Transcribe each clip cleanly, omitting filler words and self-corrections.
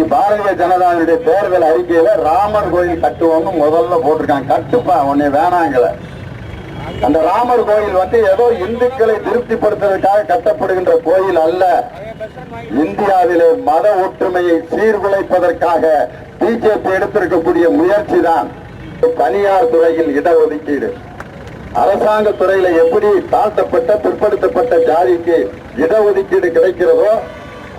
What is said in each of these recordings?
இன்னைக்கு பாரதிய ஜனதாவுடைய தேர்தல் அறிக்கையில ராமர் கோயில் கட்டுவோம்னு முதல்ல போட்டிருக்காங்க. கட்டுப்பா உன்னை வேணாங்கள. அந்த ராமர் கோயில் ஏதோ இந்துக்களை திருப்திப்படுத்துவதற்காக கட்டப்படுகின்ற கோயில் அல்ல. இந்தியாவிலே மத ஒற்றுமையை சீர்குலைப்பதற்காக பிஜேபி எடுத்திருக்கக்கூடிய முயற்சி தான். தனியார் துறையில் இடஒதுக்கீடு, அரசாங்க துறையில எப்படி தாழ்த்தப்பட்ட பிற்படுத்தப்பட்ட ஜாதிக்கு இடஒதுக்கீடு கிடைக்கிறதோ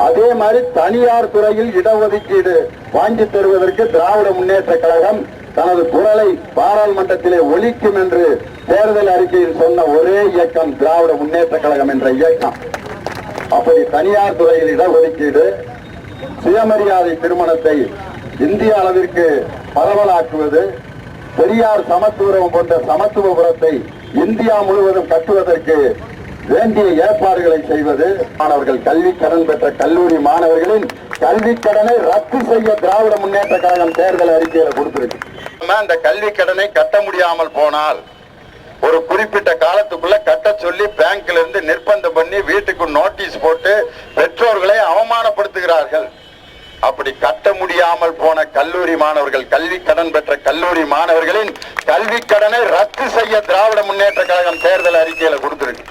அதே மாதிரி தனியார் துறையில் இடஒதுக்கீடு வாங்கி தருவதற்கு திராவிட முன்னேற்ற கழகம் தனது குரலை பாராளுமன்றத்திலே ஒலிக்கும் என்று தேர்தல் அறிக்கையில் சொன்ன ஒரே இயக்கம் திராவிட முன்னேற்ற கழகம் என்ற இயக்கம். அப்படி தனியார் துறையில் இடஒதுக்கீடு, சுயமரியாதை திருமணத்தை இந்திய அளவிற்கு பரவலாக்குவது, பெரியார் சமத்துவம் போன்ற சமத்துவபுரத்தை இந்தியா முழுவதும் கட்டுவதற்கு வேண்டிய ஏற்பாடுகளை செய்வது, மாணவர்கள் கல்வி கடன் பெற்ற கல்லூரி மாணவர்களின் கல்வி கடனை ரத்து செய்ய திராவிட முன்னேற்ற கழகம் தேர்தல் அறிக்கையில கொடுத்திருக்கு. அந்த கல்வி கடனை கட்ட முடியாமல் போனால் ஒரு குறிப்பிட்ட காலத்துக்குள்ள கட்ட சொல்லி பேங்க்ல இருந்து நிர்பந்தம் பண்ணி வீட்டுக்கு நோட்டீஸ் போட்டு பெற்றோர்களை அவமானப்படுத்துகிறார்கள். அப்படி கட்ட முடியாமல் போன கல்லூரி மாணவர்கள், கல்வி கடன் பெற்ற கல்லூரி மாணவர்களின் கல்வி கடனை ரத்து செய்ய திராவிட முன்னேற்ற கழகம் தேர்தல் அறிக்கையில கொடுத்திருக்கு.